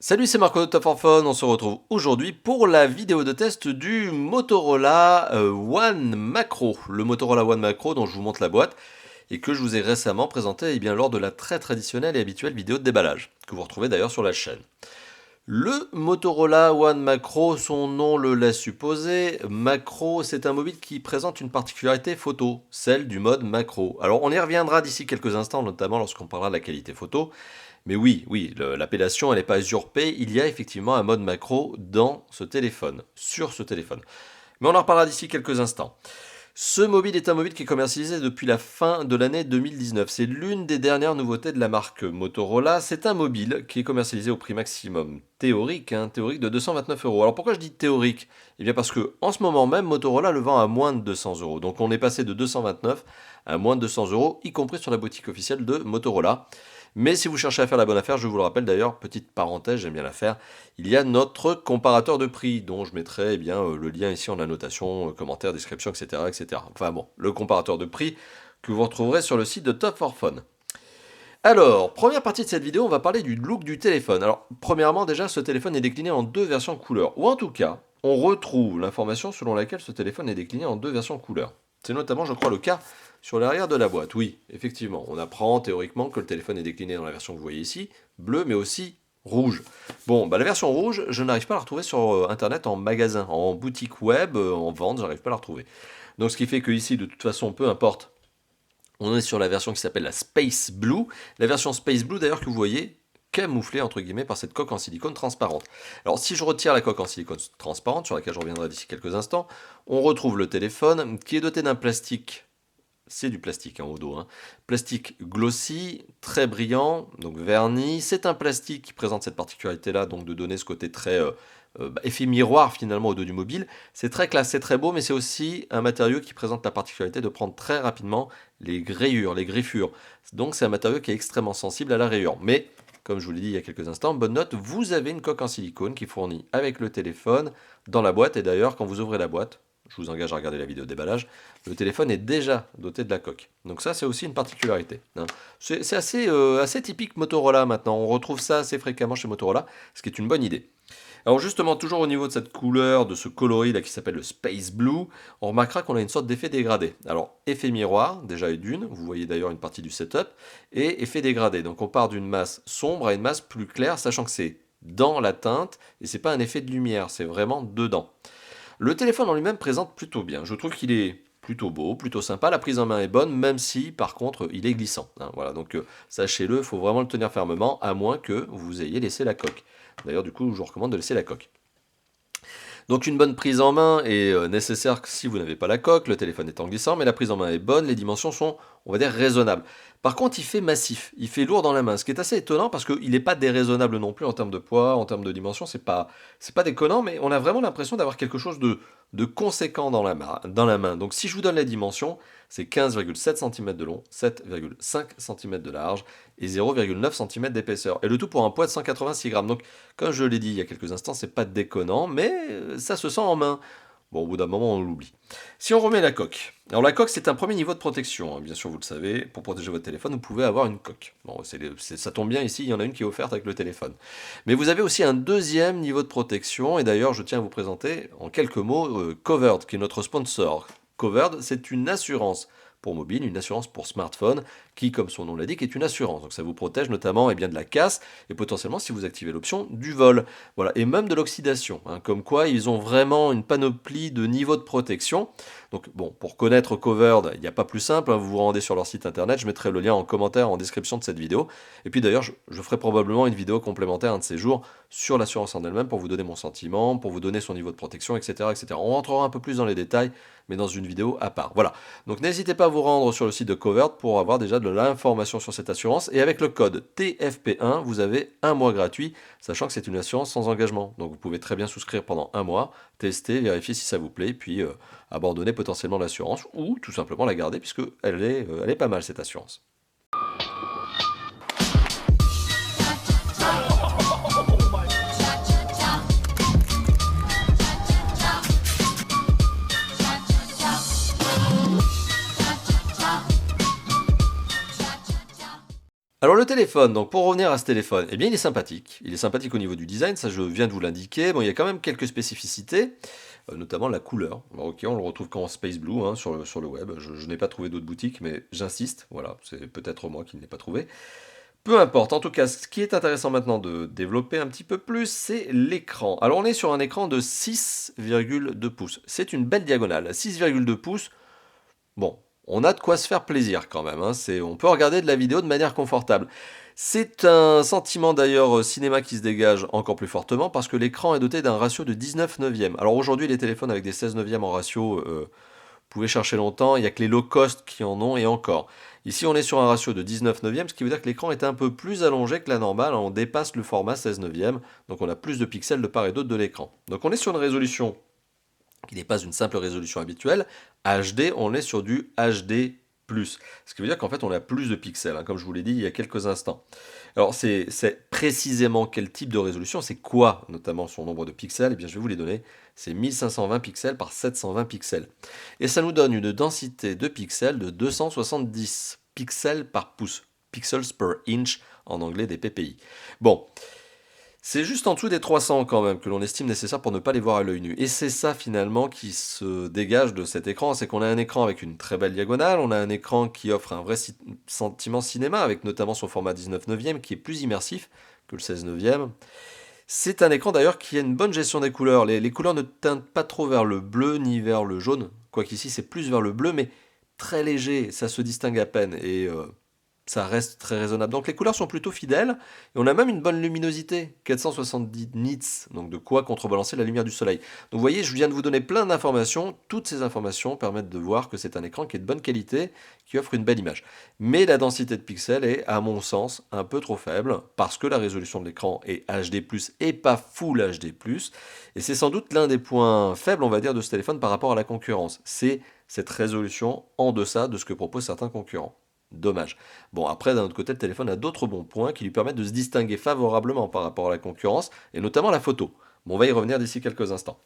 Salut, c'est Marco de Top for Fun. On se retrouve aujourd'hui pour la vidéo de test du Motorola One Macro. Le Motorola One Macro dont je vous montre la boîte et que je vous ai récemment présenté lors de la très traditionnelle et habituelle vidéo de déballage, que vous retrouvez d'ailleurs sur la chaîne. Le Motorola One Macro, son nom le laisse supposer. Macro, c'est un mobile qui présente une particularité photo, celle du mode macro. Alors on y reviendra d'ici quelques instants, notamment lorsqu'on parlera de la qualité photo. Mais oui, l'appellation, elle n'est pas usurpée. Il y a effectivement un mode macro dans ce téléphone, sur ce téléphone. Mais on en reparlera d'ici quelques instants. Ce mobile est un mobile qui est commercialisé depuis la fin de l'année 2019. C'est l'une des dernières nouveautés de la marque Motorola. C'est un mobile qui est commercialisé au prix maximum théorique, théorique de 229 euros. Alors pourquoi je dis théorique? Eh bien parce que en ce moment même, Motorola le vend à moins de 200 euros. Donc on est passé de 229 à moins de 200 euros, y compris sur la boutique officielle de Motorola. Mais si vous cherchez à faire la bonne affaire, je vous le rappelle d'ailleurs, petite parenthèse, j'aime bien la faire, il y a notre comparateur de prix, dont je mettrai le lien ici en annotation, commentaire, description, etc., etc. Enfin bon, le comparateur de prix que vous retrouverez sur le site de Top for Fun. Alors, première partie de cette vidéo, on va parler du look du téléphone. Alors, premièrement, déjà, ce téléphone est décliné en deux versions couleurs. Ou en tout cas, on retrouve l'information selon laquelle ce téléphone est décliné en deux versions couleurs. C'est notamment, je crois, le cas sur l'arrière de la boîte. Oui, effectivement, on apprend théoriquement que le téléphone est décliné dans la version que vous voyez ici, bleu, mais aussi rouge. Bon, la version rouge, je n'arrive pas à la retrouver sur Internet en magasin, en boutique web, en vente, je n'arrive pas à la retrouver. Donc, ce qui fait que ici, de toute façon, peu importe, on est sur la version qui s'appelle la Space Blue. La version Space Blue, d'ailleurs, que vous voyez, camouflée entre guillemets par cette coque en silicone transparente. Alors si je retire la coque en silicone transparente, sur laquelle je reviendrai d'ici quelques instants, on retrouve le téléphone qui est doté d'un plastique, c'est du plastique au dos, plastique glossy, très brillant, donc verni. C'est un plastique qui présente cette particularité-là, donc de donner ce côté très effet miroir finalement au dos du mobile. C'est très classe, c'est très beau, mais c'est aussi un matériau qui présente la particularité de prendre très rapidement les grayures, les griffures. Donc c'est un matériau qui est extrêmement sensible à la rayure. Mais comme je vous l'ai dit il y a quelques instants, bonne note, vous avez une coque en silicone qui fournit avec le téléphone dans la boîte. Et d'ailleurs, quand vous ouvrez la boîte, je vous engage à regarder la vidéo de déballage, le téléphone est déjà doté de la coque. Donc ça, c'est aussi une particularité. C'est assez typique Motorola maintenant. On retrouve ça assez fréquemment chez Motorola, ce qui est une bonne idée. Alors justement, toujours au niveau de cette couleur, de ce coloris là qui s'appelle le Space Blue, on remarquera qu'on a une sorte d'effet dégradé. Alors, effet miroir, déjà et d'une, vous voyez d'ailleurs une partie du setup, et effet dégradé. Donc on part d'une masse sombre à une masse plus claire, sachant que c'est dans la teinte, et c'est pas un effet de lumière, c'est vraiment dedans. Le téléphone en lui-même présente plutôt bien. Je trouve qu'il est plutôt beau, plutôt sympa. La prise en main est bonne, même si par contre il est glissant. Voilà, donc sachez-le, il faut vraiment le tenir fermement, à moins que vous ayez laissé la coque. D'ailleurs, du coup, je vous recommande de laisser la coque. Donc une bonne prise en main est nécessaire si vous n'avez pas la coque, le téléphone est en glissant, mais la prise en main est bonne, les dimensions sont, on va dire, raisonnables. Par contre, il fait massif, il fait lourd dans la main, ce qui est assez étonnant parce qu'il n'est pas déraisonnable non plus en termes de poids, en termes de dimension, c'est pas déconnant, mais on a vraiment l'impression d'avoir quelque chose de conséquent dans la main. Donc si je vous donne les dimensions, c'est 15,7 cm de long, 7,5 cm de large et 0,9 cm d'épaisseur. Et le tout pour un poids de 186 grammes. Donc, comme je l'ai dit il y a quelques instants, c'est pas déconnant, mais ça se sent en main. Bon, au bout d'un moment, on l'oublie. Si on remet la coque. Alors la coque, c'est un premier niveau de protection. Bien sûr, vous le savez, pour protéger votre téléphone, vous pouvez avoir une coque. Bon, ça tombe bien ici, il y en a une qui est offerte avec le téléphone. Mais vous avez aussi un deuxième niveau de protection, et d'ailleurs, je tiens à vous présenter en quelques mots Covered, qui est notre sponsor. Covered, c'est une assurance pour mobile, une assurance pour smartphone, qui, comme son nom l'indique, est une assurance. Donc ça vous protège notamment de la casse, et potentiellement si vous activez l'option du vol. Voilà, et même de l'oxydation. Comme quoi, ils ont vraiment une panoplie de niveaux de protection. Donc bon, pour connaître Covered, il n'y a pas plus simple, vous vous rendez sur leur site internet, je mettrai le lien en commentaire, en description de cette vidéo. Et puis d'ailleurs, je ferai probablement une vidéo complémentaire un de ces jours sur l'assurance en elle-même pour vous donner mon sentiment, pour vous donner son niveau de protection, etc., etc. On rentrera un peu plus dans les détails, mais dans une vidéo à part. Voilà. Donc n'hésitez pas à vous rendre sur le site de Covered pour avoir déjà de l'information sur cette assurance. Et avec le code TFP1, vous avez un mois gratuit, sachant que c'est une assurance sans engagement. Donc vous pouvez très bien souscrire pendant un mois, tester, vérifier si ça vous plaît, puis abandonner potentiellement l'assurance ou tout simplement la garder puisque elle est pas mal cette assurance. Alors le téléphone, donc pour revenir à ce téléphone, eh bien il est sympathique. Il est sympathique au niveau du design, ça je viens de vous l'indiquer. Bon, il y a quand même quelques spécificités, notamment la couleur. Bon, ok, on le retrouve qu'en Space Blue hein, sur le web. Je n'ai pas trouvé d'autres boutiques, mais j'insiste. Voilà, c'est peut-être moi qui ne l'ai pas trouvé. Peu importe, en tout cas, ce qui est intéressant maintenant de développer un petit peu plus, c'est l'écran. Alors on est sur un écran de 6,2 pouces. C'est une belle diagonale. 6,2 pouces, bon, on a de quoi se faire plaisir quand même. Hein. On peut regarder de la vidéo de manière confortable. C'est un sentiment d'ailleurs cinéma qui se dégage encore plus fortement parce que l'écran est doté d'un ratio de 19 neuvième. Alors aujourd'hui, les téléphones avec des 16 neuvième en ratio, vous pouvez chercher longtemps, il n'y a que les low cost qui en ont et encore. Ici, on est sur un ratio de 19 neuvième, ce qui veut dire que l'écran est un peu plus allongé que la normale. On dépasse le format 16 neuvième, donc on a plus de pixels de part et d'autre de l'écran. Donc on est sur une résolution qui n'est pas une simple résolution habituelle. HD, on est sur du HD+. Ce qui veut dire qu'en fait, on a plus de pixels, hein, comme je vous l'ai dit il y a quelques instants. Alors, c'est précisément quel type de résolution, c'est quoi notamment son nombre de pixels? Eh bien, je vais vous les donner. C'est 1520 pixels par 720 pixels. Et ça nous donne une densité de pixels de 270 pixels par pouce. Pixels per inch en anglais des PPI. Bon, c'est juste en dessous des 300 quand même que l'on estime nécessaire pour ne pas les voir à l'œil nu. Et c'est ça finalement qui se dégage de cet écran, c'est qu'on a un écran avec une très belle diagonale, on a un écran qui offre un vrai sentiment cinéma, avec notamment son format 19 neuvième qui est plus immersif que le 16 neuvième. C'est un écran d'ailleurs qui a une bonne gestion des couleurs. Les couleurs ne teintent pas trop vers le bleu ni vers le jaune, quoiqu'ici c'est plus vers le bleu, mais très léger, ça se distingue à peine. Et ça reste très raisonnable. Donc les couleurs sont plutôt fidèles, et on a même une bonne luminosité, 470 nits, donc de quoi contrebalancer la lumière du soleil. Donc vous voyez, je viens de vous donner plein d'informations, toutes ces informations permettent de voir que c'est un écran qui est de bonne qualité, qui offre une belle image. Mais la densité de pixels est, à mon sens, un peu trop faible, parce que la résolution de l'écran est HD+, et pas Full HD+, et c'est sans doute l'un des points faibles, on va dire, de ce téléphone par rapport à la concurrence. C'est cette résolution en deçà de ce que proposent certains concurrents. Dommage. Bon, après, d'un autre côté, le téléphone a d'autres bons points qui lui permettent de se distinguer favorablement par rapport à la concurrence, et notamment la photo. Bon, on va y revenir d'ici quelques instants.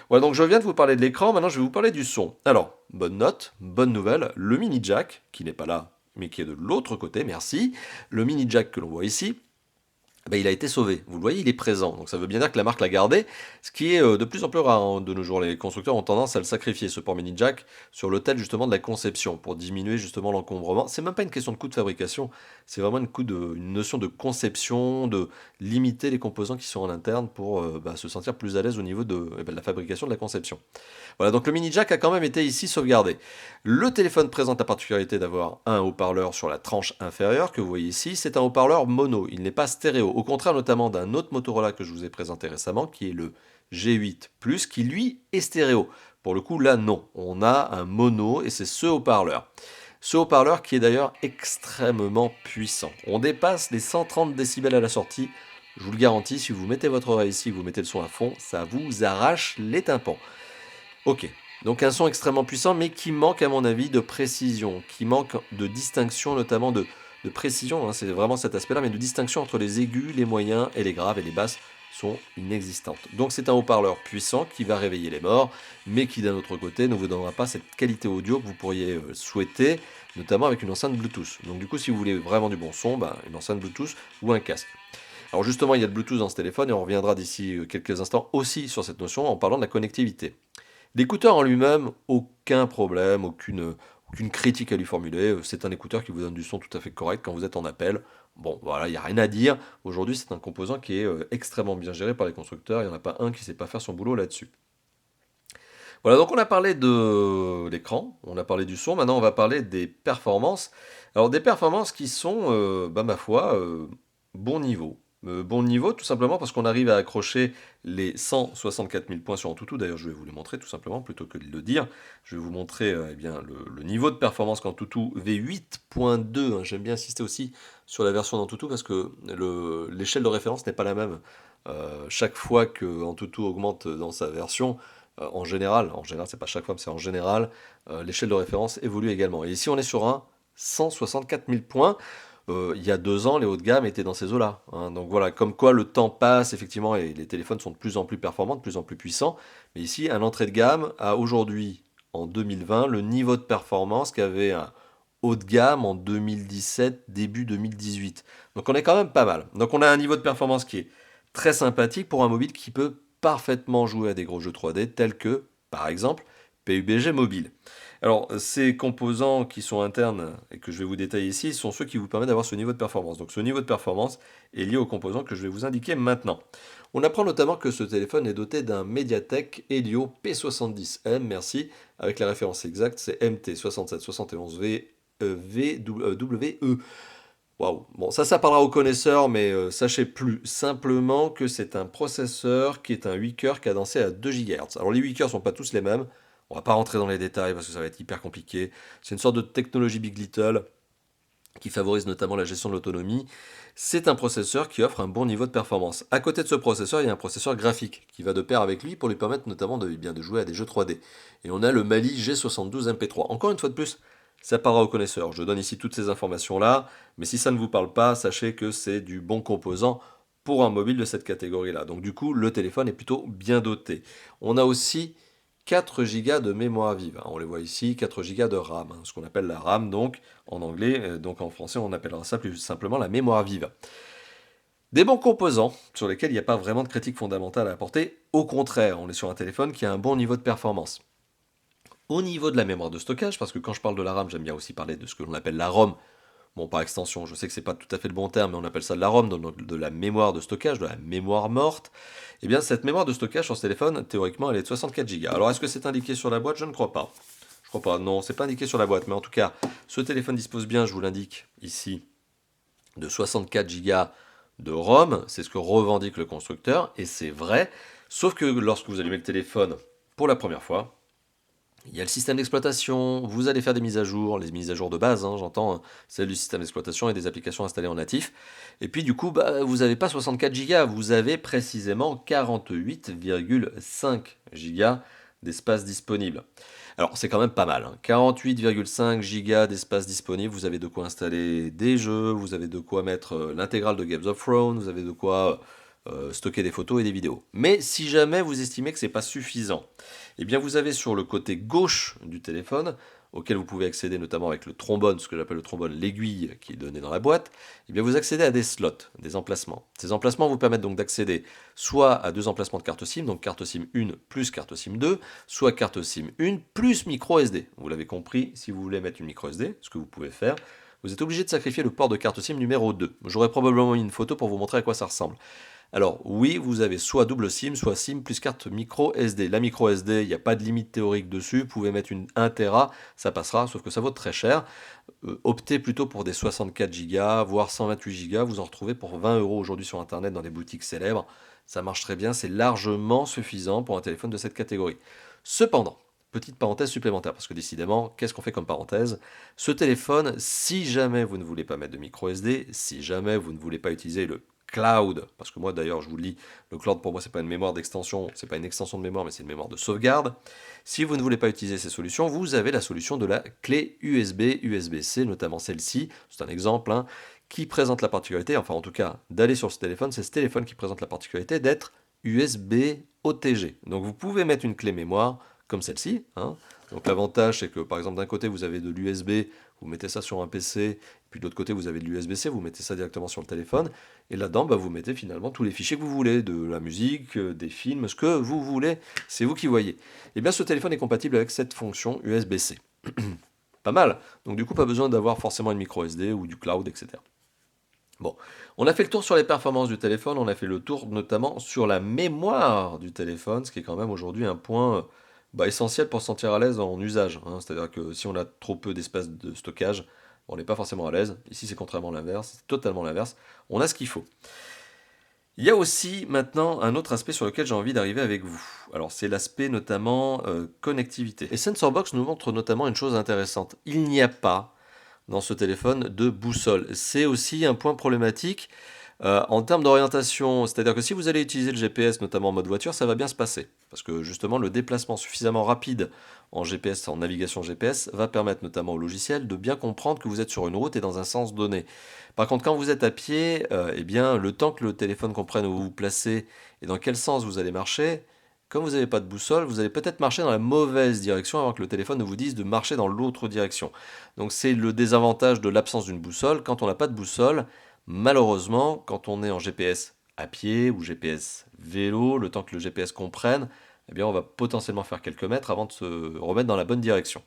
Voilà, donc je viens de vous parler de l'écran, maintenant je vais vous parler du son. Alors, bonne note, bonne nouvelle, le mini jack, qui n'est pas là, mais qui est de l'autre côté, merci, le mini jack que l'on voit ici, ben, il a été sauvé. Vous le voyez, il est présent. Donc ça veut bien dire que la marque l'a gardé, ce qui est de plus en plus rare hein, de nos jours. Les constructeurs ont tendance à le sacrifier, ce port mini jack, sur l'autel justement de la conception, pour diminuer justement l'encombrement. C'est même pas une question de coût de fabrication, c'est vraiment une notion de conception, de limiter les composants qui sont en interne pour se sentir plus à l'aise au niveau de la fabrication de la conception. Voilà, donc le mini jack a quand même été ici sauvegardé. Le téléphone présente la particularité d'avoir un haut-parleur sur la tranche inférieure que vous voyez ici. C'est un haut-parleur mono, il n'est pas stéréo. Au contraire notamment d'un autre Motorola que je vous ai présenté récemment, qui est le G8 Plus, qui lui est stéréo. Pour le coup, là non, on a un mono et c'est ce haut-parleur. Ce haut-parleur qui est d'ailleurs extrêmement puissant. On dépasse les 130 décibels à la sortie. Je vous le garantis, si vous mettez votre oreille ici, vous mettez le son à fond, ça vous arrache les tympans. Ok, donc un son extrêmement puissant, mais qui manque à mon avis de précision, qui manque de distinction, notamment de précision, hein, c'est vraiment cet aspect-là, mais de distinction entre les aigus, les moyens et les graves, et les basses sont inexistantes. Donc c'est un haut-parleur puissant qui va réveiller les morts, mais qui d'un autre côté ne vous donnera pas cette qualité audio que vous pourriez souhaiter, notamment avec une enceinte Bluetooth. Donc du coup, si vous voulez vraiment du bon son, une enceinte Bluetooth ou un casque. Alors justement, il y a le Bluetooth dans ce téléphone, et on reviendra d'ici quelques instants aussi sur cette notion en parlant de la connectivité. L'écouteur en lui-même, aucun problème, aucune critique à lui formuler. C'est un écouteur qui vous donne du son tout à fait correct quand vous êtes en appel. Bon, voilà, il n'y a rien à dire. Aujourd'hui, c'est un composant qui est extrêmement bien géré par les constructeurs. Il n'y en a pas un qui ne sait pas faire son boulot là-dessus. Voilà, donc on a parlé de l'écran, on a parlé du son. Maintenant, on va parler des performances. Alors, des performances qui sont, ma foi, bon niveau. Bon niveau, tout simplement parce qu'on arrive à accrocher les 164 000 points sur Antutu. D'ailleurs, je vais vous les montrer tout simplement, plutôt que de le dire. Je vais vous montrer le niveau de performance qu'Antutu V8.2. Hein. J'aime bien insister aussi sur la version d'Antutu parce que l'échelle de référence n'est pas la même. Chaque fois que Antutu augmente dans sa version, en général, c'est pas chaque fois, mais c'est en général, l'échelle de référence évolue également. Et ici, on est sur un 164 000 points. Il y a 2 ans, les hauts de gamme étaient dans ces eaux-là. Hein. Donc voilà, comme quoi le temps passe, effectivement, et les téléphones sont de plus en plus performants, de plus en plus puissants. Mais ici, un entrée de gamme a aujourd'hui, en 2020, le niveau de performance qu'avait un haut de gamme en 2017, début 2018. Donc on est quand même pas mal. Donc on a un niveau de performance qui est très sympathique pour un mobile qui peut parfaitement jouer à des gros jeux 3D tels que, par exemple, PUBG Mobile. Alors, ces composants qui sont internes et que je vais vous détailler ici sont ceux qui vous permettent d'avoir ce niveau de performance. Donc, ce niveau de performance est lié aux composants que je vais vous indiquer maintenant. On apprend notamment que ce téléphone est doté d'un Mediatek Helio P70M, merci, avec la référence exacte, c'est MT6771V WE. Waouh, bon, ça parlera aux connaisseurs, mais sachez plus simplement que c'est un processeur qui est un 8 cœurs cadencé à 2 GHz. Alors, les 8 cœurs ne sont pas tous les mêmes. On va pas rentrer dans les détails parce que ça va être hyper compliqué. C'est une sorte de technologie Big Little qui favorise notamment la gestion de l'autonomie. C'est un processeur qui offre un bon niveau de performance. À côté de ce processeur, il y a un processeur graphique qui va de pair avec lui pour lui permettre notamment de jouer à des jeux 3D. Et on a le Mali G72 MP3. Encore une fois de plus, ça parlera aux connaisseurs. Je donne ici toutes ces informations-là, mais si ça ne vous parle pas, sachez que c'est du bon composant pour un mobile de cette catégorie-là. Donc du coup, le téléphone est plutôt bien doté. On a aussi 4 Go de mémoire vive. On les voit ici, 4 Go de RAM, ce qu'on appelle la RAM donc en anglais, donc en français on appellera ça plus simplement la mémoire vive. Des bons composants sur lesquels il n'y a pas vraiment de critique fondamentale à apporter, au contraire, on est sur un téléphone qui a un bon niveau de performance. Au niveau de la mémoire de stockage, parce que quand je parle de la RAM, j'aime bien aussi parler de ce que l'on appelle la ROM. Bon, par extension, je sais que c'est pas tout à fait le bon terme, mais on appelle ça de la ROM, donc de la mémoire de stockage, de la mémoire morte. Eh bien, cette mémoire de stockage sur ce téléphone, théoriquement, elle est de 64 Go. Alors, est-ce que c'est indiqué sur la boîte? Je ne crois pas. Je crois pas. Non, c'est pas indiqué sur la boîte, mais en tout cas, ce téléphone dispose bien, je vous l'indique ici, de 64 Go de ROM. C'est ce que revendique le constructeur, et c'est vrai. Sauf que lorsque vous allumez le téléphone pour la première fois, il y a le système d'exploitation, vous allez faire des mises à jour, les mises à jour de base, j'entends, celles du système d'exploitation et des applications installées en natif. Et puis du coup, vous n'avez pas 64 Go, vous avez précisément 48,5 Go d'espace disponible. Alors c'est quand même pas mal, 48,5 Go d'espace disponible, vous avez de quoi installer des jeux, vous avez de quoi mettre l'intégrale de Games of Thrones, vous avez de quoi stocker des photos et des vidéos. Mais si jamais vous estimez que c'est pas suffisant, eh bien vous avez sur le côté gauche du téléphone, auquel vous pouvez accéder notamment avec le trombone, ce que j'appelle le trombone, l'aiguille qui est donnée dans la boîte, eh bien vous accédez à des slots, des emplacements. Ces emplacements vous permettent donc d'accéder soit à 2 emplacements de carte SIM, donc carte SIM 1 plus carte SIM 2, soit carte SIM 1 plus micro SD. Vous l'avez compris, si vous voulez mettre une micro SD, ce que vous pouvez faire, vous êtes obligé de sacrifier le port de carte SIM numéro 2. J'aurai probablement mis une photo pour vous montrer à quoi ça ressemble. Alors oui, vous avez soit double SIM, soit SIM plus carte micro SD. La micro SD, il n'y a pas de limite théorique dessus, vous pouvez mettre une 1 Tera, ça passera, sauf que ça vaut très cher. Optez plutôt pour des 64 Go, voire 128 Go, vous en retrouvez pour 20 € aujourd'hui sur Internet dans des boutiques célèbres. Ça marche très bien, c'est largement suffisant pour un téléphone de cette catégorie. Cependant, petite parenthèse supplémentaire, parce que décidément, qu'est-ce qu'on fait comme parenthèse? Ce téléphone, si jamais vous ne voulez pas mettre de micro SD, si jamais vous ne voulez pas utiliser le cloud, parce que moi d'ailleurs je vous le dis, le cloud pour moi c'est pas une mémoire d'extension, c'est pas une extension de mémoire, mais c'est une mémoire de sauvegarde. Si vous ne voulez pas utiliser ces solutions, vous avez la solution de la clé USB, USB-C, notamment celle-ci, c'est un exemple, qui présente la particularité, enfin en tout cas d'aller sur ce téléphone, c'est ce téléphone qui présente la particularité d'être USB OTG. Donc vous pouvez mettre une clé mémoire comme celle-ci. Donc l'avantage c'est que par exemple d'un côté vous avez de l'USB, vous mettez ça sur un PC, puis de l'autre côté vous avez de l'USB-C, vous mettez ça directement sur le téléphone, et là-dedans vous mettez finalement tous les fichiers que vous voulez, de la musique, des films, ce que vous voulez, c'est vous qui voyez. Et bien ce téléphone est compatible avec cette fonction USB-C. Pas mal, donc du coup pas besoin d'avoir forcément une micro SD ou du cloud, etc. Bon, on a fait le tour sur les performances du téléphone, on a fait le tour notamment sur la mémoire du téléphone, ce qui est quand même aujourd'hui un point essentiel pour se sentir à l'aise en usage. C'est-à-dire que si on a trop peu d'espace de stockage, on n'est pas forcément à l'aise. Ici, c'est contrairement l'inverse, c'est totalement l'inverse. On a ce qu'il faut. Il y a aussi maintenant un autre aspect sur lequel j'ai envie d'arriver avec vous. Alors, c'est l'aspect notamment connectivité. Et SensorBox nous montre notamment une chose intéressante. Il n'y a pas dans ce téléphone de boussole. C'est aussi un point problématique en termes d'orientation. C'est-à-dire que si vous allez utiliser le GPS, notamment en mode voiture, ça va bien se passer. Parce que justement, le déplacement suffisamment rapide en GPS, en navigation GPS, va permettre notamment au logiciel de bien comprendre que vous êtes sur une route et dans un sens donné. Par contre, quand vous êtes à pied, eh bien, le temps que le téléphone comprenne où vous vous placez et dans quel sens vous allez marcher, comme vous n'avez pas de boussole, vous allez peut-être marcher dans la mauvaise direction avant que le téléphone ne vous dise de marcher dans l'autre direction. Donc c'est le désavantage de l'absence d'une boussole. Quand on n'a pas de boussole, malheureusement, quand on est en GPS à pied ou GPS vélo, le temps que le GPS comprenne, eh bien on va potentiellement faire quelques mètres avant de se remettre dans la bonne direction.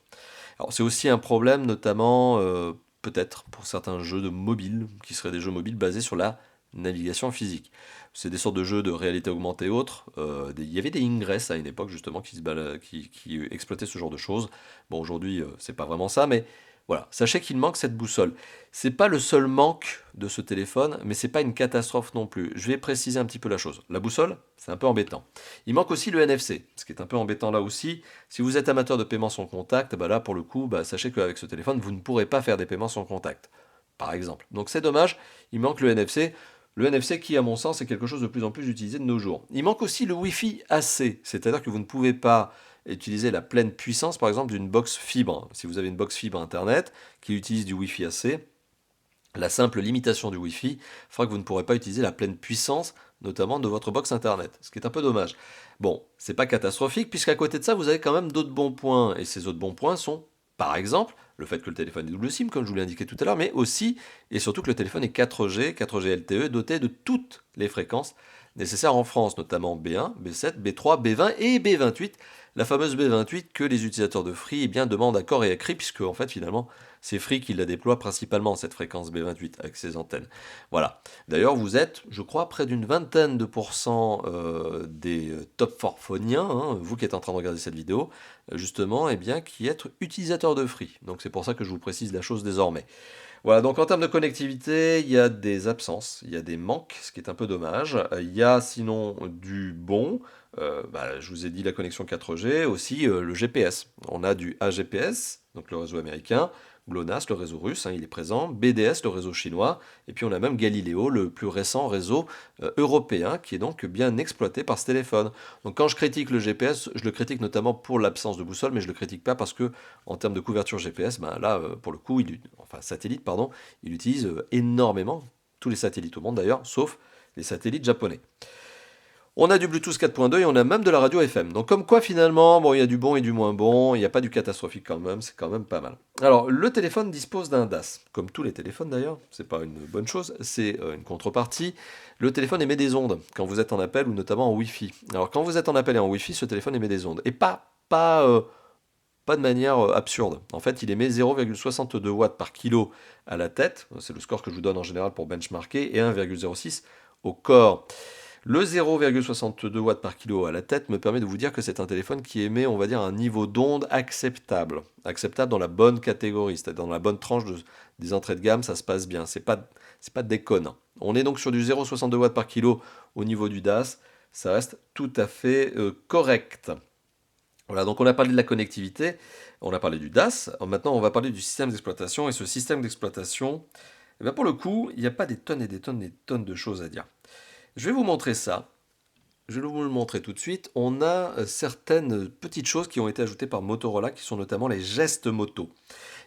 Alors c'est aussi un problème, notamment peut-être pour certains jeux de mobile, qui seraient des jeux mobiles basés sur la navigation physique. C'est des sortes de jeux de réalité augmentée et autres. Il y avait des Ingress à une époque justement qui exploitaient ce genre de choses. Bon, aujourd'hui, c'est pas vraiment ça, mais voilà. Sachez qu'il manque cette boussole. C'est pas le seul manque de ce téléphone, mais c'est pas une catastrophe non plus. Je vais préciser un petit peu la chose. La boussole, c'est un peu embêtant. Il manque aussi le NFC, ce qui est un peu embêtant là aussi. Si vous êtes amateur de paiement sans contact, bah là pour le coup, bah, sachez qu'avec ce téléphone, vous ne pourrez pas faire des paiements sans contact, par exemple. Donc c'est dommage, il manque le NFC. Le NFC qui, à mon sens, est quelque chose de plus en plus utilisé de nos jours. Il manque aussi le Wi-Fi AC, c'est-à-dire que vous ne pouvez pas utiliser la pleine puissance, par exemple, d'une box fibre. Si vous avez une box fibre Internet qui utilise du Wi-Fi AC, la simple limitation du Wi-Fi fera que vous ne pourrez pas utiliser la pleine puissance, notamment de votre box Internet, ce qui est un peu dommage. Bon, c'est pas catastrophique, puisqu'à côté de ça, vous avez quand même d'autres bons points, et ces autres bons points sont, par exemple, le fait que le téléphone est double SIM, comme je vous l'ai indiqué tout à l'heure, mais aussi et surtout que le téléphone est 4G, 4G LTE, doté de toutes les fréquences nécessaires en France, notamment B1, B7, B3, B20 et B28, la fameuse B28 que les utilisateurs de Free eh bien, demandent à corps et à cri, puisque en fait finalement c'est Free qui la déploie principalement, cette fréquence B28 avec ses antennes. Voilà. D'ailleurs, vous êtes, je crois, près d'une vingtaine de pourcents des top forphoniens, hein, vous qui êtes en train de regarder cette vidéo, justement, eh bien, qui êtes utilisateurs de Free. Donc c'est pour ça que je vous précise la chose désormais. Voilà, donc en termes de connectivité, il y a des absences, il y a des manques, ce qui est un peu dommage. Il y a sinon du bon, je vous ai dit la connexion 4G, aussi le GPS. On a du AGPS, donc le réseau américain, GLONASS, le réseau russe, hein, il est présent, BDS, le réseau chinois, et puis on a même Galileo, le plus récent réseau européen, qui est donc bien exploité par ce téléphone. Donc quand je critique le GPS, je le critique notamment pour l'absence de boussole, mais je ne le critique pas parce que en termes de couverture GPS, ben là, pour le coup, enfin satellite, pardon, il utilise énormément, tous les satellites au monde d'ailleurs, sauf les satellites japonais. On a du Bluetooth 4.2 et on a même de la radio FM. Donc comme quoi finalement, bon, il y a du bon et du moins bon, il n'y a pas du catastrophique quand même, c'est quand même pas mal. Alors le téléphone dispose d'un DAS, comme tous les téléphones d'ailleurs, c'est pas une bonne chose, c'est une contrepartie. Le téléphone émet des ondes quand vous êtes en appel ou notamment en Wi-Fi. Alors quand vous êtes en appel et en Wi-Fi, ce téléphone émet des ondes. Et pas de manière absurde. En fait, il émet 0,62 watts par kilo à la tête, c'est le score que je vous donne en général pour benchmarker, et 1,06 au corps. Le 0,62 watts par kilo à la tête me permet de vous dire que c'est un téléphone qui émet, on va dire, un niveau d'onde acceptable. Acceptable dans la bonne catégorie, c'est-à-dire dans la bonne tranche des entrées de gamme, ça se passe bien. C'est pas déconnant. On est donc sur du 0,62 watts par kilo au niveau du DAS. Ça reste tout à fait correct. Voilà, donc on a parlé de la connectivité, on a parlé du DAS. Maintenant, on va parler du système d'exploitation. Et ce système d'exploitation, eh bien, pour le coup, il n'y a pas des tonnes et des tonnes et des tonnes de choses à dire. Je vais vous montrer ça. Je vais vous le montrer tout de suite. On a certaines petites choses qui ont été ajoutées par Motorola, qui sont notamment les gestes moto.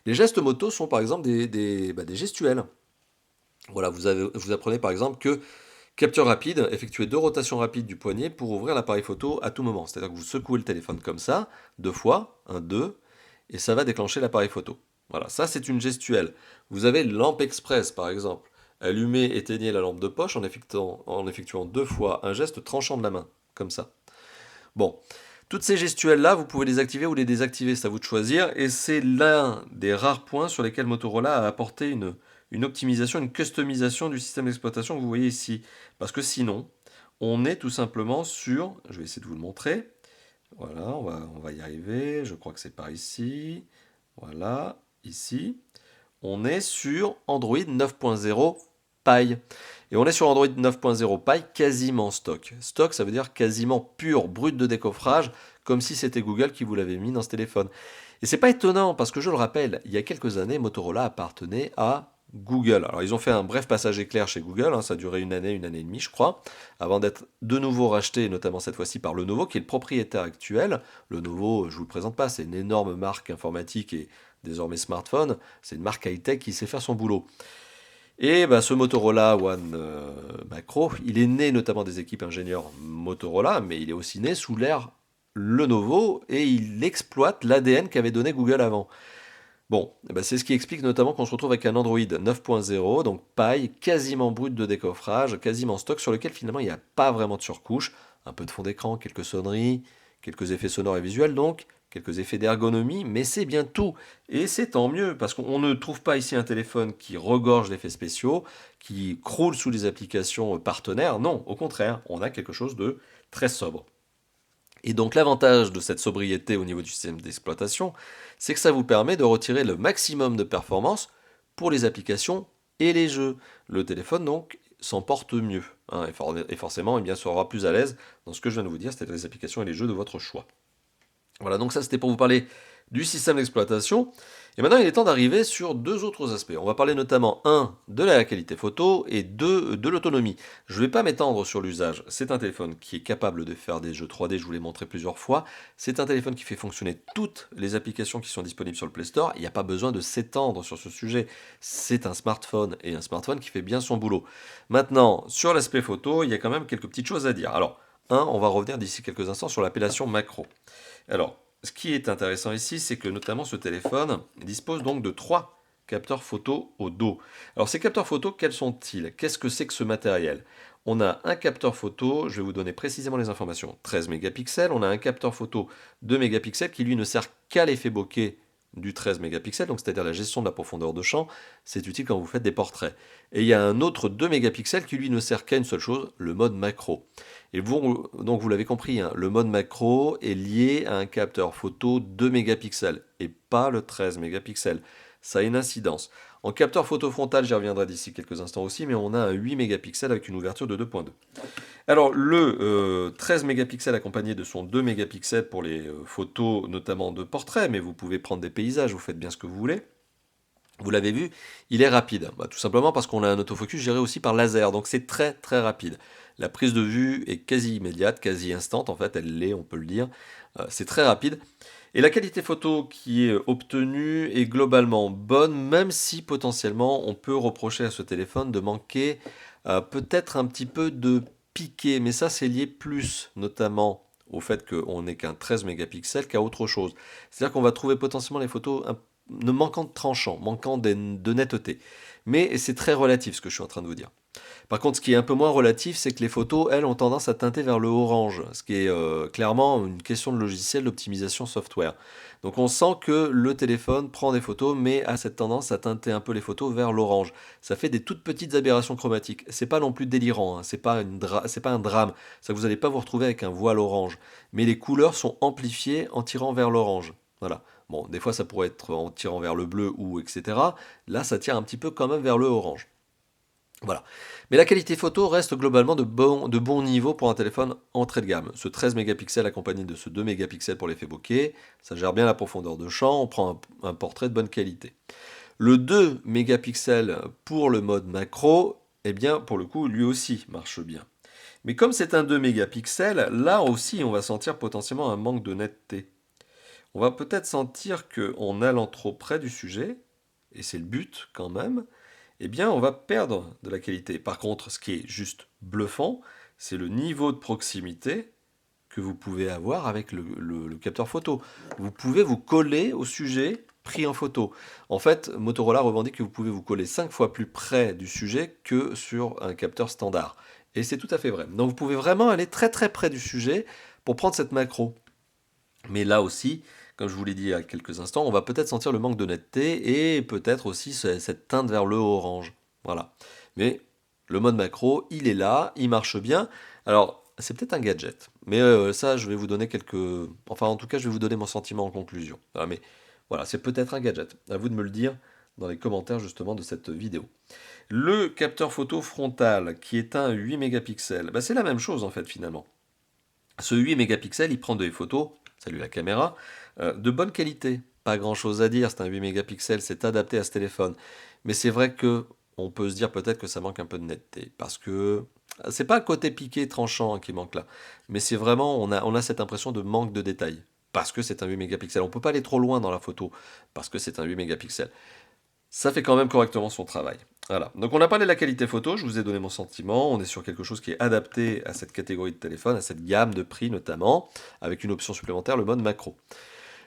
Les gestes moto sont par exemple des gestuels. Voilà, vous apprenez par exemple que capture rapide, effectuez 2 rotations rapides du poignet pour ouvrir l'appareil photo à tout moment. C'est-à-dire que vous secouez le téléphone comme ça, 2 fois, 1, 2, et ça va déclencher l'appareil photo. Voilà, ça c'est une gestuelle. Vous avez lampe express par exemple. Allumez, éteignez la lampe de poche en effectuant 2 fois un geste tranchant de la main, comme ça. Bon, toutes ces gestuelles-là, vous pouvez les activer ou les désactiver, c'est à vous de choisir, et c'est l'un des rares points sur lesquels Motorola a apporté une optimisation, une customisation du système d'exploitation que vous voyez ici. Parce que sinon, on est tout simplement sur, je vais essayer de vous le montrer, voilà, on va y arriver, je crois que c'est par ici, voilà, ici, on est sur Android 9.0 Pie. Et on est sur Android 9.0 Pie quasiment stock. Stock, ça veut dire quasiment pur, brut de décoffrage, comme si c'était Google qui vous l'avait mis dans ce téléphone. Et c'est pas étonnant, parce que je le rappelle, il y a quelques années, Motorola appartenait à Google. Alors ils ont fait un bref passage éclair chez Google, hein, ça a duré une année et demie, je crois, avant d'être de nouveau racheté, notamment cette fois-ci par Lenovo, qui est le propriétaire actuel. Lenovo, je vous le présente pas, c'est une énorme marque informatique et désormais smartphone. C'est une marque high-tech qui sait faire son boulot. Et bah, ce Motorola One Macro, il est né notamment des équipes ingénieurs Motorola, mais il est aussi né sous l'ère Lenovo et il exploite l'ADN qu'avait donné Google avant. Bon, eh ben, c'est ce qui explique notamment qu'on se retrouve avec un Android 9.0, donc paille, quasiment brut de décoffrage, quasiment stock, sur lequel finalement il n'y a pas vraiment de surcouche, un peu de fond d'écran, quelques sonneries, quelques effets sonores et visuels donc, quelques effets d'ergonomie, mais c'est bien tout. Et c'est tant mieux, parce qu'on ne trouve pas ici un téléphone qui regorge d'effets spéciaux, qui croule sous des applications partenaires, non, au contraire, on a quelque chose de très sobre. Et donc l'avantage de cette sobriété au niveau du système d'exploitation, c'est que ça vous permet de retirer le maximum de performance pour les applications et les jeux. Le téléphone donc s'en porte mieux, hein, et forcément eh bien, sera plus à l'aise dans ce que je viens de vous dire, c'est-à-dire les applications et les jeux de votre choix. Voilà, donc ça c'était pour vous parler du système d'exploitation. Et maintenant il est temps d'arriver sur deux autres aspects. On va parler notamment, un, de la qualité photo et deux, de l'autonomie. Je ne vais pas m'étendre sur l'usage. C'est un téléphone qui est capable de faire des jeux 3D, je vous l'ai montré plusieurs fois. C'est un téléphone qui fait fonctionner toutes les applications qui sont disponibles sur le Play Store. Il n'y a pas besoin de s'étendre sur ce sujet. C'est un smartphone et un smartphone qui fait bien son boulot. Maintenant, sur l'aspect photo, il y a quand même quelques petites choses à dire. Alors, on va revenir d'ici quelques instants sur l'appellation macro. Alors, ce qui est intéressant ici, c'est que notamment ce téléphone dispose donc de trois capteurs photo au dos. Alors ces capteurs photo, quels sont-ils? Qu'est-ce que c'est que ce matériel? On a un capteur photo, je vais vous donner précisément les informations, 13 mégapixels. On a un capteur photo 2 mégapixels qui lui ne sert qu'à l'effet bokeh du 13 mégapixels, donc c'est-à-dire la gestion de la profondeur de champ. C'est utile quand vous faites des portraits. Et il y a un autre 2 mégapixels qui lui ne sert qu'à une seule chose, le mode macro. Et vous, donc vous l'avez compris, hein, le mode macro est lié à un capteur photo 2 mégapixels et pas le 13 mégapixels. Ça a une incidence. En capteur photo frontal, j'y reviendrai d'ici quelques instants aussi, mais on a un 8 mégapixels avec une ouverture de 2.2. Alors le 13 mégapixels accompagné de son 2 mégapixels pour les photos notamment de portraits, mais vous pouvez prendre des paysages, vous faites bien ce que vous voulez. Vous l'avez vu, il est rapide. Tout simplement parce qu'on a un autofocus géré aussi par laser, donc c'est très très rapide. La prise de vue est quasi immédiate, quasi instante, en fait, elle l'est, on peut le dire. C'est très rapide. Et la qualité photo qui est obtenue est globalement bonne, même si potentiellement on peut reprocher à ce téléphone de manquer peut-être un petit peu de piqué, mais ça c'est lié plus notamment au fait qu'on n'est qu'un 13 mégapixels qu'à autre chose. C'est-à-dire qu'on va trouver potentiellement les photos ne manquant de tranchant, manquant de netteté. Mais c'est très relatif ce que je suis en train de vous dire. Par contre, ce qui est un peu moins relatif, c'est que les photos, elles, ont tendance à teinter vers le orange, ce qui est clairement une question de logiciel d'optimisation software. Donc on sent que le téléphone prend des photos, mais a cette tendance à teinter un peu les photos vers l'orange. Ça fait des toutes petites aberrations chromatiques. C'est pas non plus délirant, hein. C'est pas un drame. Ça vous n'allez pas vous retrouver avec un voile orange. Mais les couleurs sont amplifiées en tirant vers l'orange. Voilà. Bon, des fois ça pourrait être en tirant vers le bleu ou etc. Là, ça tire un petit peu quand même vers le orange. Voilà. Mais la qualité photo reste globalement de bon niveau pour un téléphone entrée de gamme. Ce 13 mégapixels accompagné de ce 2 mégapixels pour l'effet bokeh, ça gère bien la profondeur de champ, on prend un portrait de bonne qualité. Le 2 mégapixels pour le mode macro, eh bien pour le coup lui aussi marche bien. Mais comme c'est un 2 mégapixels, là aussi on va sentir potentiellement un manque de netteté. On va peut-être sentir qu'en allant trop près du sujet, et c'est le but quand même, eh bien on va perdre de la qualité. Par contre, ce qui est juste bluffant, c'est le niveau de proximité que vous pouvez avoir avec le capteur photo. Vous pouvez vous coller au sujet pris en photo. En fait, Motorola revendique que vous pouvez vous coller 5 fois plus près du sujet que sur un capteur standard. Et c'est tout à fait vrai. Donc vous pouvez vraiment aller très très près du sujet pour prendre cette macro. Mais là aussi, comme je vous l'ai dit il y a quelques instants, on va peut-être sentir le manque de netteté et peut-être aussi cette teinte vers le orange. Voilà. Mais le mode macro, il est là, il marche bien. Alors, c'est peut-être un gadget, mais ça, je vais vous donner quelques... Enfin, en tout cas, je vais vous donner mon sentiment en conclusion. Voilà, mais voilà, c'est peut-être un gadget. À vous de me le dire dans les commentaires justement de cette vidéo. Le capteur photo frontal, qui est un 8 mégapixels, c'est la même chose en fait finalement. Ce 8 mégapixels, il prend des photos, salut la caméra, de bonne qualité. Pas grand chose à dire, c'est un 8 mégapixels, c'est adapté à ce téléphone. Mais c'est vrai que on peut se dire peut-être que ça manque un peu de netteté. Parce que c'est pas le côté piqué, tranchant qui manque là. Mais c'est vraiment, on a cette impression de manque de détails. Parce que c'est un 8 mégapixels. On peut pas aller trop loin dans la photo. Parce que c'est un 8 mégapixels. ça fait quand même correctement son travail. Voilà. Donc on a parlé de la qualité photo, je vous ai donné mon sentiment, on est sur quelque chose qui est adapté à cette catégorie de téléphone, à cette gamme de prix notamment, avec une option supplémentaire, le mode macro.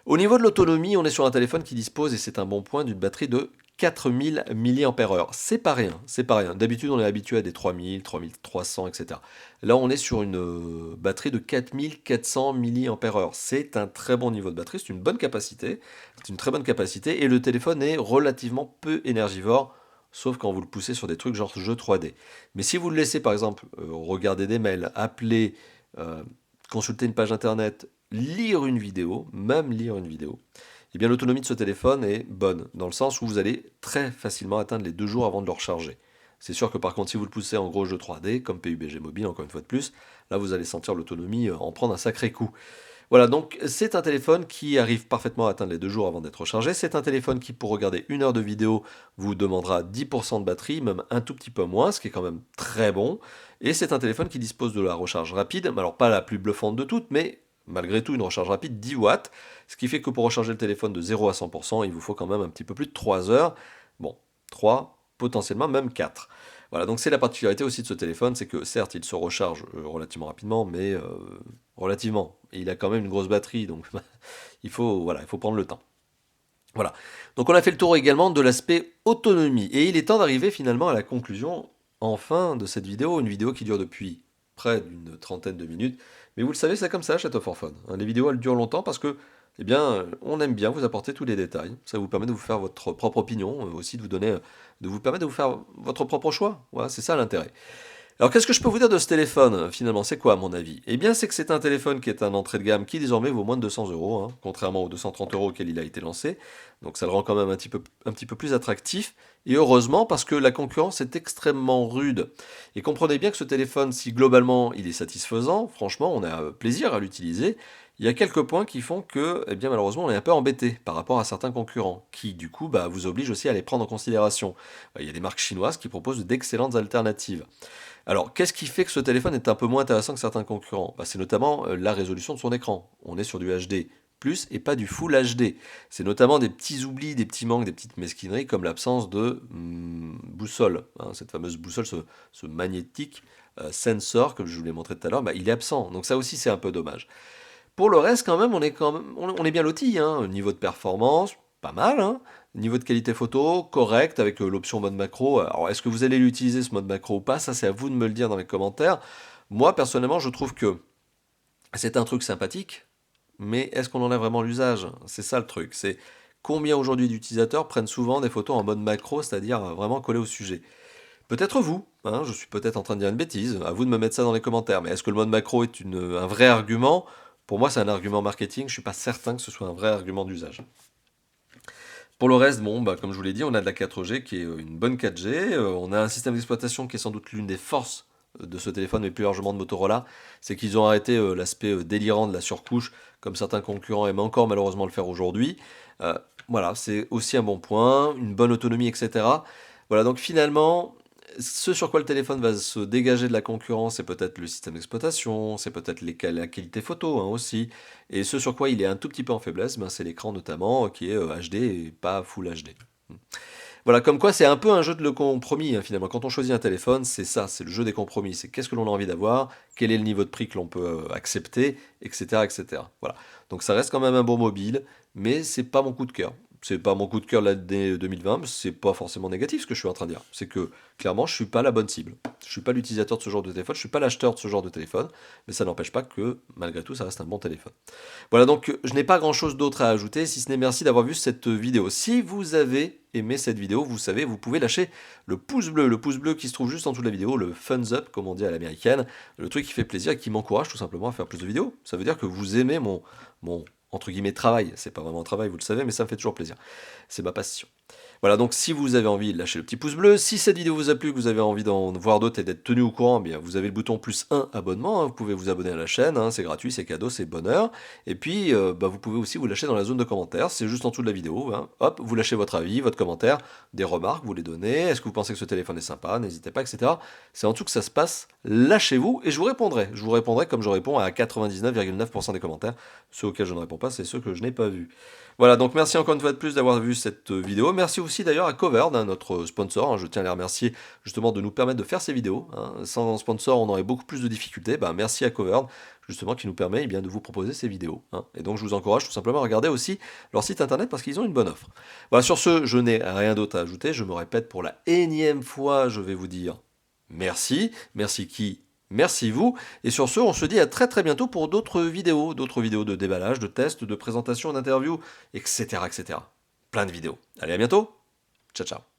Au niveau de l'autonomie, on est sur un téléphone qui dispose, et c'est un bon point, d'une batterie de 4000 mAh. C'est pas rien, c'est pas rien. D'habitude, on est habitué à des 3000, 3300, etc. Là, on est sur une batterie de 4400 mAh. C'est un très bon niveau de batterie, c'est une bonne capacité, c'est une très bonne capacité, et le téléphone est relativement peu énergivore, sauf quand vous le poussez sur des trucs genre jeu 3D. Mais si vous le laissez, par exemple, regarder des mails, appeler, euh, consulter une page internet, lire une vidéo, même lire une vidéo, eh bien l'autonomie de ce téléphone est bonne, dans le sens où vous allez très facilement atteindre les 2 jours avant de le recharger. C'est sûr que par contre, si vous le poussez en gros jeu 3D, comme PUBG Mobile, encore une fois de plus, là vous allez sentir l'autonomie en prendre un sacré coup. Voilà, donc c'est un téléphone qui arrive parfaitement à atteindre les 2 jours avant d'être rechargé. C'est un téléphone qui, pour regarder 1 heure de vidéo, vous demandera 10% de batterie, même un tout petit peu moins, ce qui est quand même très bon. Et c'est un téléphone qui dispose de la recharge rapide, alors pas la plus bluffante de toutes, mais malgré tout une recharge rapide 10 watts, ce qui fait que pour recharger le téléphone de 0 à 100%, il vous faut quand même un petit peu plus de 3 heures. Bon, 3, potentiellement même 4. Voilà, donc c'est la particularité aussi de ce téléphone, c'est que certes il se recharge relativement rapidement, mais relativement. Et il a quand même une grosse batterie, donc voilà, il faut prendre le temps. Voilà. Donc on a fait le tour également de l'aspect autonomie. Et il est temps d'arriver finalement à la conclusion, enfin, de cette vidéo. Une vidéo qui dure depuis près d'une trentaine de minutes. Mais vous le savez, c'est comme ça, Château for Fun. Les vidéos, elles durent longtemps parce que, eh bien, on aime bien vous apporter tous les détails. Ça vous permet de vous faire votre propre opinion, aussi de vous donner, de vous permettre de vous faire votre propre choix. Voilà, c'est ça l'intérêt. Alors qu'est-ce que je peux vous dire de ce téléphone finalement? C'est quoi à mon avis? Eh bien c'est que c'est un téléphone qui est un entrée de gamme qui désormais vaut moins de 200 euros, hein, contrairement aux 230 euros auxquels il a été lancé. Donc ça le rend quand même un petit peu plus attractif. Et heureusement parce que la concurrence est extrêmement rude. Et comprenez bien que ce téléphone, si globalement il est satisfaisant, franchement on a plaisir à l'utiliser, il y a quelques points qui font que, eh bien malheureusement on est un peu embêté par rapport à certains concurrents, qui du coup vous obligent aussi à les prendre en considération. Il y a des marques chinoises qui proposent d'excellentes alternatives. Alors, qu'est-ce qui fait que ce téléphone est un peu moins intéressant que certains concurrents? C'est notamment la résolution de son écran. On est sur du HD plus et pas du Full HD. C'est notamment des petits oublis, des petits manques, des petites mesquineries comme l'absence de boussole. Hein, cette fameuse boussole, ce magnétique sensor, comme je vous l'ai montré tout à l'heure, il est absent. Donc ça aussi, c'est un peu dommage. Pour le reste, quand même, on est bien loti. Hein. Niveau de performance, pas mal. Hein. Niveau de qualité photo, correct, avec l'option mode macro. Alors, est-ce que vous allez l'utiliser, ce mode macro ou pas? Ça, c'est à vous de me le dire dans les commentaires. Moi, personnellement, je trouve que c'est un truc sympathique, mais est-ce qu'on en a vraiment l'usage? C'est ça le truc. C'est combien aujourd'hui d'utilisateurs prennent souvent des photos en mode macro, c'est-à-dire vraiment collées au sujet? Peut-être vous, hein, je suis peut-être en train de dire une bêtise, à vous de me mettre ça dans les commentaires, mais est-ce que le mode macro est un vrai argument? Pour moi, c'est un argument marketing, je ne suis pas certain que ce soit un vrai argument d'usage. Pour le reste, bon, comme je vous l'ai dit, on a de la 4G qui est une bonne 4G, on a un système d'exploitation qui est sans doute l'une des forces de ce téléphone, mais plus largement de Motorola, c'est qu'ils ont arrêté l'aspect délirant de la surcouche, comme certains concurrents aiment encore malheureusement le faire aujourd'hui. Euh, voilà, c'est aussi un bon point, une bonne autonomie, etc. Voilà, donc finalement, ce sur quoi le téléphone va se dégager de la concurrence, c'est peut-être le système d'exploitation, c'est peut-être la qualité photo hein, aussi. Et ce sur quoi il est un tout petit peu en faiblesse, c'est l'écran notamment qui est HD et pas Full HD. Voilà, comme quoi c'est un peu un jeu de le compromis hein, finalement. Quand on choisit un téléphone, c'est ça, c'est le jeu des compromis. C'est qu'est-ce que l'on a envie d'avoir, quel est le niveau de prix que l'on peut accepter, etc., etc. Voilà. Donc ça reste quand même un bon mobile, mais c'est pas mon coup de cœur. C'est pas mon coup de cœur l'année 2020, mais c'est pas forcément négatif ce que je suis en train de dire. C'est que clairement, je suis pas la bonne cible. Je suis pas l'utilisateur de ce genre de téléphone, je suis pas l'acheteur de ce genre de téléphone, mais ça n'empêche pas que malgré tout, ça reste un bon téléphone. Voilà, donc je n'ai pas grand-chose d'autre à ajouter, si ce n'est merci d'avoir vu cette vidéo. Si vous avez aimé cette vidéo, vous savez, vous pouvez lâcher le pouce bleu qui se trouve juste en dessous de la vidéo, le thumbs up, comme on dit à l'américaine, le truc qui fait plaisir et qui m'encourage tout simplement à faire plus de vidéos. Ça veut dire que vous aimez mon entre guillemets travail. C'est pas vraiment un travail, vous le savez, mais ça me fait toujours plaisir. C'est ma passion. Voilà, donc si vous avez envie, lâchez le petit pouce bleu. Si cette vidéo vous a plu, que vous avez envie d'en voir d'autres et d'être tenu au courant, bien vous avez le bouton plus 1 abonnement. Hein, vous pouvez vous abonner à la chaîne, hein, c'est gratuit, c'est cadeau, c'est bonheur. Et puis, vous pouvez aussi vous lâcher dans la zone de commentaires. C'est juste en dessous de la vidéo. Hein. Hop, vous lâchez votre avis, votre commentaire, des remarques, vous les donnez. Est-ce que vous pensez que ce téléphone est sympa? N'hésitez pas, etc. C'est en dessous que ça se passe. Lâchez-vous et je vous répondrai. Je vous répondrai comme je réponds à 99,9% des commentaires. Ceux auxquels je ne réponds pas, c'est ceux que je n'ai pas vus. Voilà, donc merci encore une fois de plus d'avoir vu cette vidéo. Merci aussi aussi d'ailleurs à Covered, hein, notre sponsor. Hein. Je tiens à les remercier justement de nous permettre de faire ces vidéos. Hein. Sans sponsor, on aurait beaucoup plus de difficultés. Ben, merci à Covered, justement, qui nous permet eh bien, de vous proposer ces vidéos. Hein. Et donc je vous encourage tout simplement à regarder aussi leur site internet parce qu'ils ont une bonne offre. Voilà, sur ce, je n'ai rien d'autre à ajouter. Je me répète pour la énième fois, je vais vous dire merci. Merci qui? Merci vous. Et sur ce, on se dit à très très bientôt pour d'autres vidéos de déballage, de tests, de présentation, d'interviews, etc., etc. Plein de vidéos. Allez, à bientôt. Ciao, ciao.